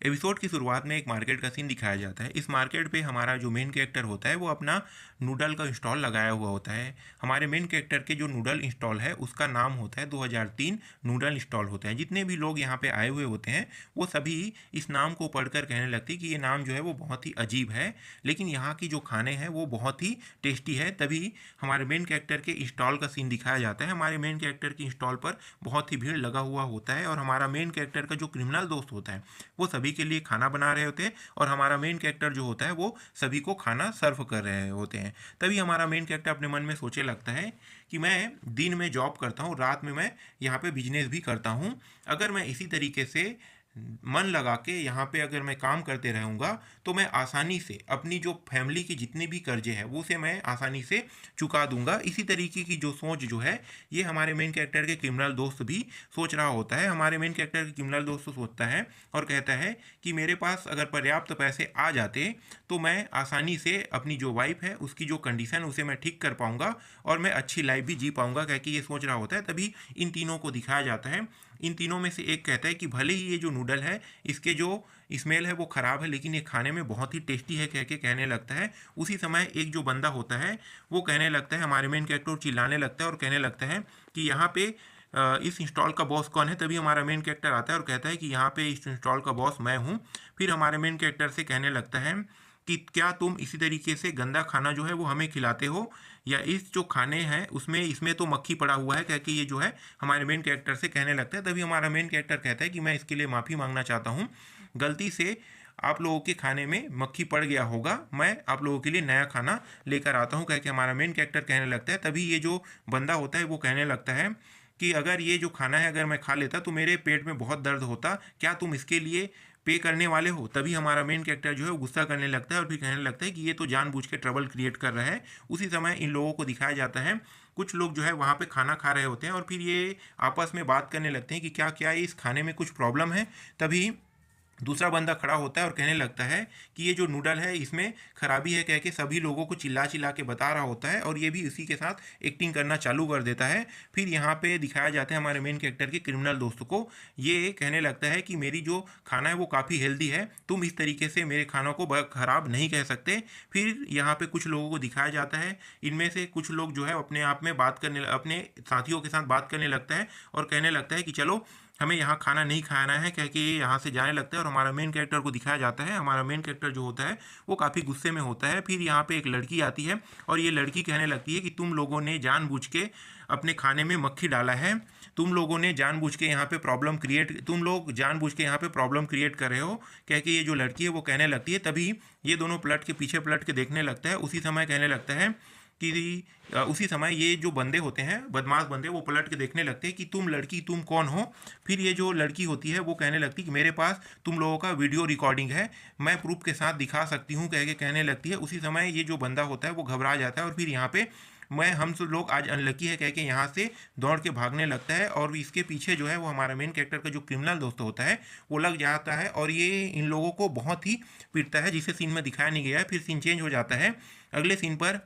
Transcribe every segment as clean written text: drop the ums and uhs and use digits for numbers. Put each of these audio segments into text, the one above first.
Episode की शुरुआत में एक मार्केट का सीन दिखाया जाता है। इस मार्केट पे हमारा जो मेन कैरेक्टर होता है वो अपना नूडल का इंस्टॉल लगाया हुआ होता है। हमारे मेन कैरेक्टर के जो नूडल इंस्टॉल है उसका नाम होता है 2003 नूडल इंस्टॉल होता है। जितने भी लोग यहाँ पे आए हुए होते हैं वो सभी इस नाम को पढ़कर कहने लगते हैं कि ये नाम जो है वो बहुत ही अजीब है, लेकिन यहाँ की जो खाने हैं वो बहुत ही टेस्टी है। तभी हमारे मेन कैरेक्टर के इंस्टॉल का सीन दिखाया जाता है। हमारे मेन कैरेक्टर की इंस्टॉल पर बहुत ही भीड़ लगा हुआ होता है और हमारा मेन कैरेक्टर का जो क्रिमिनल दोस्त होता है वो सभी के लिए खाना बना रहे होते हैं और हमारा मेन कैरेक्टर जो होता है वो सभी को खाना सर्व कर रहे होते हैं। तभी हमारा मेन कैरेक्टर अपने मन में सोचे लगता है कि मैं दिन में जॉब करता हूँ, रात में मैं यहाँ पे बिजनेस भी करता हूँ। अगर मैं इसी तरीके से मन लगा के यहाँ पे अगर मैं काम करते रहूँगा तो मैं आसानी से अपनी जो फैमिली की जितने भी कर्जे हैं वो से मैं आसानी से चुका दूंगा। इसी तरीके की जो सोच जो है ये हमारे मेन कैरेक्टर के क्रिमिनल दोस्त भी सोच रहा होता है। हमारे मेन कैरेक्टर के क्रिमिनल दोस्त सोचता है और कहता है कि मेरे पास अगर पर्याप्त पैसे आ जाते तो मैं आसानी से अपनी जो वाइफ है उसकी जो कंडीशन उसे मैं ठीक कर पाऊंगा और मैं अच्छी लाइफ भी जी पाऊंगा, कह के ये सोच रहा होता है। तभी इन तीनों को दिखाया जाता है। इन तीनों में से एक कहता है कि भले ही ये जो नूडल है इसके जो स्मेल है वो ख़राब है लेकिन ये खाने में बहुत ही टेस्टी है, कह के कहने लगता है। उसी समय एक जो बंदा होता है वो कहने लगता है, हमारे मेन कैरेक्टर चिल्लाने लगता है और कहने लगता है कि यहाँ पे इस इंस्टॉल का बॉस कौन है। तभी हमारा मेन कैरेक्टर आता है और कहता है कि यहाँ पे इस इंस्टॉल का बॉस मैं हूँ। फिर हमारे मेन कैरेक्टर से कहने लगता है कि क्या तुम इसी तरीके से गंदा खाना जो है वो हमें खिलाते हो, या इस जो खाने हैं उसमें इसमें तो मक्खी पड़ा हुआ है, कह के ये जो है हमारे मेन कैरेक्टर से कहने लगता है। तभी हमारा मेन कैरेक्टर कहता है कि मैं इसके लिए माफ़ी मांगना चाहता हूँ, गलती से आप लोगों के खाने में मक्खी पड़ गया होगा, मैं आप लोगों के लिए नया खाना लेकर आता हूँ, कह के हमारा मेन कैरेक्टर कहने लगता है। तभी ये जो बंदा होता है वो कहने लगता है कि अगर ये जो खाना है अगर मैं खा लेता तो मेरे पेट में बहुत दर्द होता, क्या तुम इसके लिए पे करने वाले हो। तभी हमारा मेन कैरेक्टर जो है वो गुस्सा करने लगता है और फिर कहने लगता है कि ये तो जानबूझ के ट्रबल क्रिएट कर रहा है। उसी समय इन लोगों को दिखाया जाता है, कुछ लोग जो है वहाँ पे खाना खा रहे होते हैं और फिर ये आपस में बात करने लगते हैं कि क्या क्या इस खाने में कुछ प्रॉब्लम है। तभी दूसरा बंदा खड़ा होता है और कहने लगता है कि ये जो नूडल है इसमें खराबी है, कह के सभी लोगों को चिल्ला चिल्ला के बता रहा होता है और ये भी उसी के साथ एक्टिंग करना चालू कर देता है। फिर यहाँ पे दिखाया जाता है हमारे मेन कैरेक्टर के क्रिमिनल दोस्त को, ये कहने लगता है कि मेरी जो खाना है वो काफ़ी हेल्दी है, तुम इस तरीके से मेरे खानों को ख़राब नहीं कह सकते। फिर यहाँ पे कुछ लोगों को दिखाया जाता है, इनमें से कुछ लोग जो है अपने आप में बात करने अपने साथियों के साथ बात करने लगता है और कहने लगता है कि चलो हमें यहाँ खाना नहीं खाना है, कह के ये यहाँ से जाने लगता है और हमारा मेन कैरेक्टर को दिखाया जाता है। हमारा मेन कैरेक्टर जो होता है वो काफ़ी गुस्से में होता है। फिर यहाँ पे एक लड़की आती है और ये लड़की कहने लगती है कि तुम लोगों ने जानबूझ के अपने खाने में मक्खी डाला है, तुम लोगों ने जानबूझ के यहाँ पे प्रॉब्लम क्रिएट तुम लोग जानबूझ के यहाँ पे प्रॉब्लम क्रिएट कर रहे हो, कह के ये जो लड़की है वो कहने लगती है। तभी ये दोनों पलट के पीछे पलट के देखने लगता है। उसी समय कहने लगता है कि उसी समय ये जो बंदे होते हैं बदमाश बंदे वो पलट के देखने लगते हैं कि तुम लड़की तुम कौन हो। फिर ये जो लड़की होती है वो कहने लगती है कि मेरे पास तुम लोगों का वीडियो रिकॉर्डिंग है, मैं प्रूफ के साथ दिखा सकती हूँ, कह के कहने लगती है। उसी समय ये जो बंदा होता है वो घबरा जाता है और फिर यहाँ पे मैं हम सब लोग आज अनलकी है कह के यहाँ से दौड़ के भागने लगता है और इसके पीछे जो है वो हमारा मेन कैरेक्टर का जो क्रिमिनल दोस्त होता है वो लग जाता है और ये इन लोगों को बहुत ही पीटता है, जिसे सीन में दिखाया नहीं गया है। फिर सीन चेंज हो जाता है, अगले सीन पर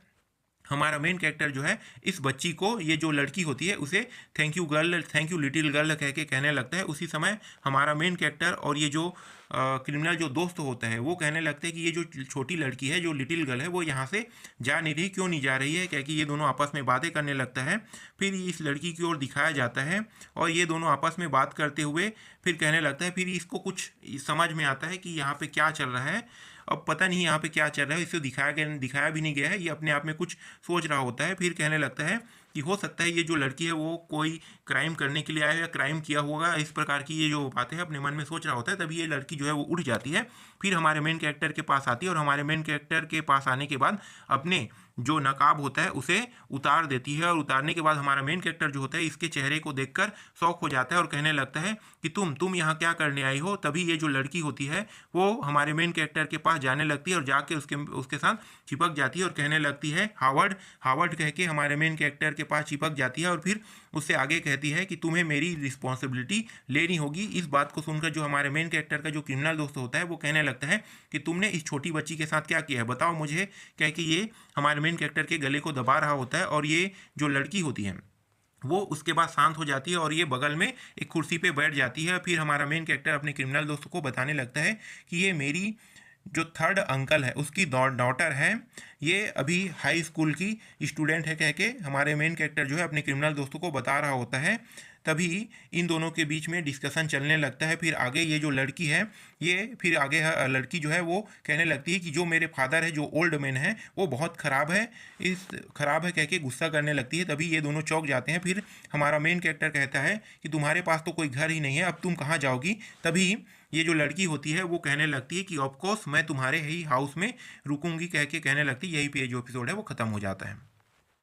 हमारा मेन कैरेक्टर जो है इस बच्ची को, ये जो लड़की होती है उसे thank you girl, thank you little girl कह के कहने लगता है। उसी समय हमारा मेन कैरेक्टर और ये जो क्रिमिनल जो दोस्त होता है वो कहने लगते हैं कि ये जो छोटी लड़की है जो लिटिल गर्ल है वो यहाँ से जा नहीं रही, क्यों नहीं जा रही है, कह के ये दोनों आपस में बातें करने लगता है। फिर इस लड़की की ओर दिखाया जाता है और ये दोनों आपस में बात करते हुए फिर कहने लगता है। फिर इसको कुछ समझ में आता है कि यहाँ पे क्या चल रहा है, अब पता नहीं यहाँ पे क्या चल रहा है, इसे दिखाया भी नहीं गया है, ये अपने आप में कुछ सोच रहा होता है। फिर कहने लगता है कि हो सकता है ये जो लड़की है वो कोई क्राइम करने के लिए आया है या क्राइम किया होगा, इस प्रकार की ये जो बातें हैं अपने मन में सोच रहा होता है। तभी ये लड़की जो है वो उठ जाती है, फिर हमारे मेन कैरेक्टर के पास आती है और हमारे मेन कैरेक्टर के पास आने के बाद अपने जो नकाब होता है उसे उतार देती है और उतारने के बाद हमारा मेन कैरेक्टर जो होता है इसके चेहरे को देखकर शॉक हो जाता है और कहने लगता है कि तुम यहाँ क्या करने आई हो। तभी ये जो लड़की होती है वो हमारे मेन कैरेक्टर के पास जाने लगती है और जाके उसके साथ चिपक जाती है और कहने लगती है हावर्ड हावर्ड कह के हमारे मेन कैरेक्टर के पास चिपक जाती है और फिर उससे आगे कहती है कि तुम्हें मेरी रिस्पॉन्सिबिलिटी लेनी होगी। इस बात को सुनकर जो हमारे मेन कैरेक्टर का जो क्रिमिनल दोस्त होता है वो कहने लगता है कि तुमने इस छोटी बच्ची के साथ क्या किया है, बताओ मुझे, कह के ये हमारे मेन कैरेक्टर के गले को दबा रहा होता है और ये जो लड़की होती है वो उसके बाद शांत हो जाती है और ये बगल में एक कुर्सी पे बैठ जाती है। फिर हमारा मेन कैरेक्टर अपने क्रिमिनल दोस्त को बताने लगता है कि ये मेरी जो थर्ड अंकल है उसकी डॉटर है, ये अभी हाई स्कूल की स्टूडेंट है, कह के हमारे मेन कैरेक्टर जो है अपने क्रिमिनल दोस्तों को बता रहा होता है। तभी इन दोनों के बीच में डिस्कशन चलने लगता है। फिर आगे ये जो लड़की है, ये फिर आगे लड़की जो है वो कहने लगती है कि जो मेरे फादर है, जो ओल्ड मैन है, वो बहुत ख़राब है, इस ख़राब है कह के गुस्सा करने लगती है। तभी ये दोनों चौंक जाते हैं। फिर हमारा मेन कैरेक्टर कहता है कि तुम्हारे पास तो कोई घर ही नहीं है, अब तुम कहाँ जाओगी। तभी ये जो लड़की होती है वो कहने लगती है कि ऑफ कोर्स मैं तुम्हारे ही हाउस में रुकूंगी, कह के कहने लगती है। यही पे जो एपिसोड है वो ख़त्म हो जाता है।